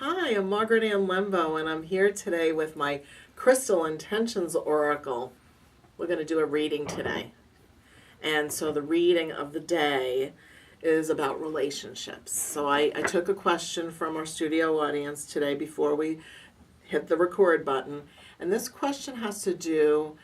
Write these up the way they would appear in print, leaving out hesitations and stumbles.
Hi, I'm Margaret Ann Lembo, and I'm here today with my Crystal Intentions Oracle. We're going to do a reading today. And so the reading of the day is about relationships. So I took a question from our studio audience today before we hit the record button. And this question has to do,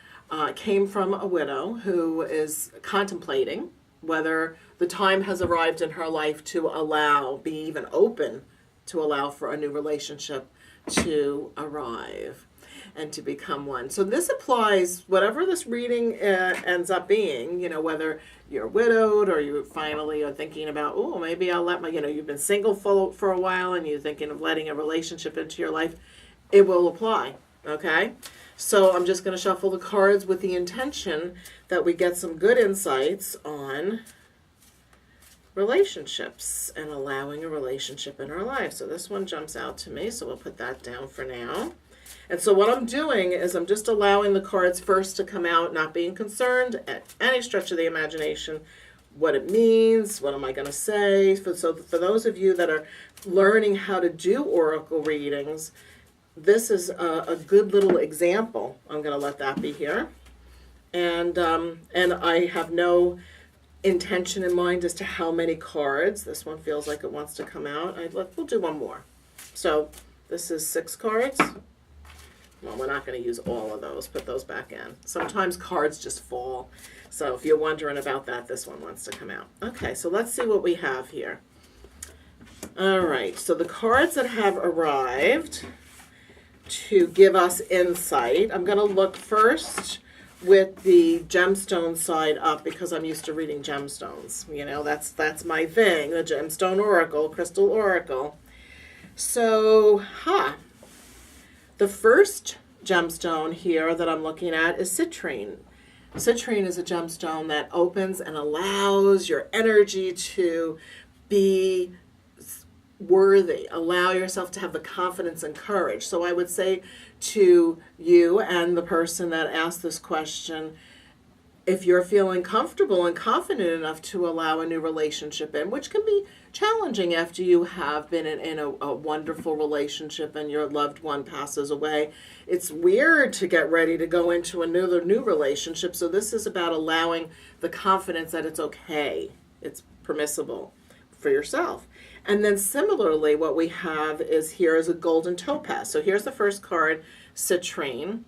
came from a widow who is contemplating whether the time has arrived in her life to be even open to allow for a new relationship to arrive and to become one. So this applies, whatever this reading ends up being, whether you're widowed or you finally are thinking about, oh, maybe I'll let you've been single for a while and you're thinking of letting a relationship into your life, it will apply, okay? So I'm just going to shuffle the cards with the intention that we get some good insights on relationships and allowing a relationship in our life. So this one jumps out to me, so we'll put that down for now. And so what I'm doing is I'm just allowing the cards first to come out, not being concerned at any stretch of the imagination what it means, what am I going to say. So for those of you that are learning how to do oracle readings, this is a good little example. I'm going to let that be here. And I have no intention in mind as to how many cards. This one feels like it wants to come out. We'll do one more. So this is 6 cards. Well, we're not going to use all of those. Put those back in. Sometimes cards just fall. So if you're wondering about that, this one wants to come out. Okay, so let's see what we have here. All right, so the cards that have arrived to give us insight, I'm going to look first with the gemstone side up because I'm used to reading gemstones. That's my thing, the gemstone oracle, crystal oracle. So, the first gemstone here that I'm looking at is citrine. Citrine is a gemstone that opens and allows your energy to be worthy. Allow yourself to have the confidence and courage. So I would say to you and the person that asked this question, if you're feeling comfortable and confident enough to allow a new relationship in, which can be challenging after you have been in a wonderful relationship and your loved one passes away, it's weird to get ready to go into another new relationship. So this is about allowing the confidence that it's okay, it's permissible for yourself. And then similarly, what we have is here is a golden topaz. So here's the first card, citrine.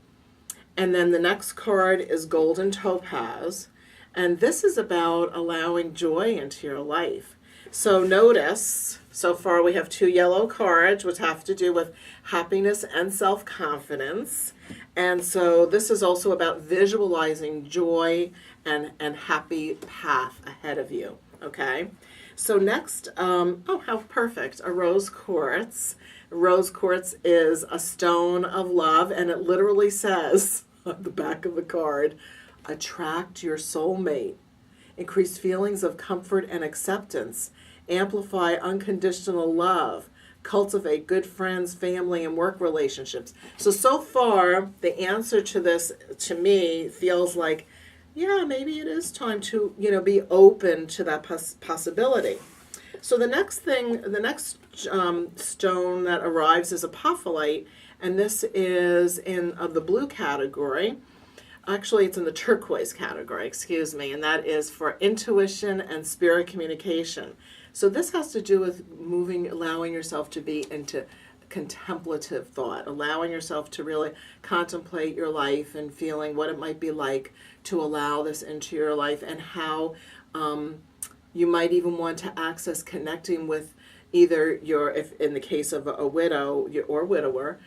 And then the next card is golden topaz. And this is about allowing joy into your life. So notice, so far we have 2 yellow cards, which have to do with happiness and self-confidence. And so this is also about visualizing joy and happy path ahead of you, okay? So next, oh, how perfect, a rose quartz. Rose quartz is a stone of love, and it literally says on the back of the card, attract your soulmate, increase feelings of comfort and acceptance, amplify unconditional love, cultivate good friends, family, and work relationships. So far, the answer to this, to me, feels like, yeah, maybe it is time to, be open to that possibility. So the next stone that arrives is apophyllite, and this is in the blue category. Actually, it's in the turquoise category, excuse me, and that is for intuition and spirit communication. So this has to do with allowing yourself to be into contemplative thought, allowing yourself to really contemplate your life and feeling what it might be like to allow this into your life, and how you might even want to access connecting with either if in the case of a widow or widower,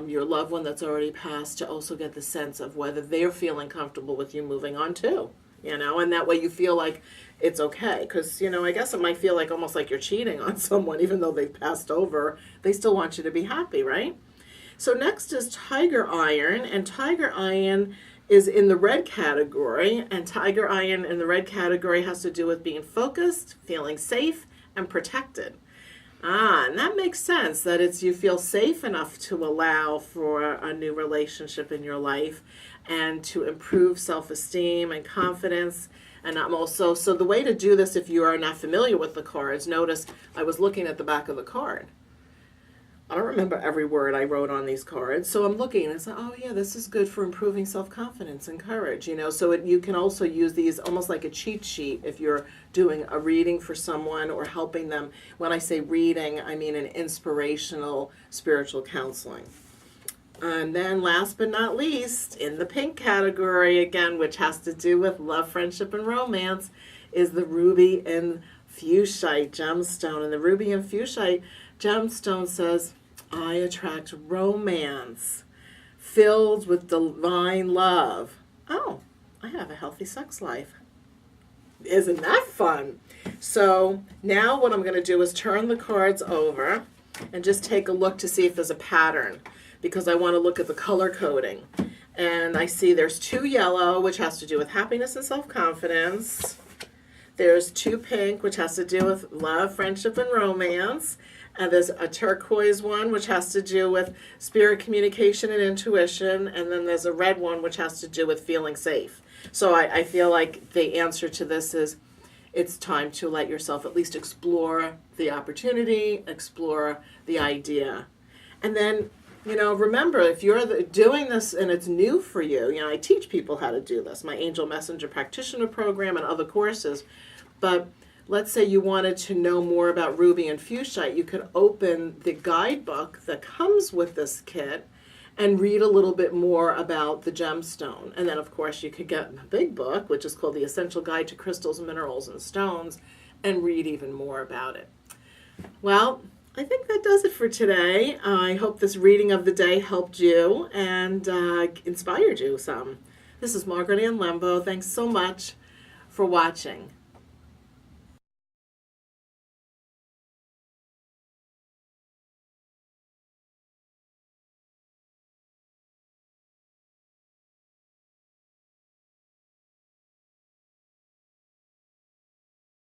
your loved one that's already passed, to also get the sense of whether they're feeling comfortable with you moving on too, and that way you feel like it's okay. Because, I guess it might feel like almost like you're cheating on someone, even though they've passed over, they still want you to be happy, right? So next is tiger iron, and tiger iron is in the red category, and tiger iron in the red category has to do with being focused, feeling safe, and protected. And that makes sense, that you feel safe enough to allow for a new relationship in your life and to improve self-esteem and confidence. And I'm also, so the way to do this, if you are not familiar with the cards, notice I was looking at the back of the card. I don't remember every word I wrote on these cards. So I'm looking and it's like, oh yeah, this is good for improving self-confidence and courage, you know. So you can also use these almost like a cheat sheet if you're doing a reading for someone or helping them. When I say reading, I mean an inspirational spiritual counseling. And then last but not least, in the pink category again, which has to do with love, friendship, and romance, is the ruby and fuchsite gemstone. And the ruby and fuchsite gemstone says, I attract romance filled with divine love. Oh, I have a healthy sex life. Isn't that fun? So now what I'm going to do is turn the cards over and just take a look to see if there's a pattern, because I want to look at the color coding. And I see there's 2 yellow, which has to do with happiness and self-confidence. There's 2 pink, which has to do with love, friendship, and romance. And there's a turquoise one, which has to do with spirit communication and intuition. And then there's a red one, which has to do with feeling safe. So I feel like the answer to this is it's time to let yourself at least explore the opportunity, explore the idea. And then, you know, remember, if you're doing this and it's new for you, you know, I teach people how to do this, my Angel Messenger Practitioner program and other courses. But let's say you wanted to know more about ruby and fuchsite, you could open the guidebook that comes with this kit and read a little bit more about the gemstone. And then, of course, you could get the big book, which is called The Essential Guide to Crystals, Minerals, and Stones, and read even more about it. Well, I think that does it for today. I hope this reading of the day helped you and inspired you some. This is Margaret Ann Lembo. Thanks so much for watching.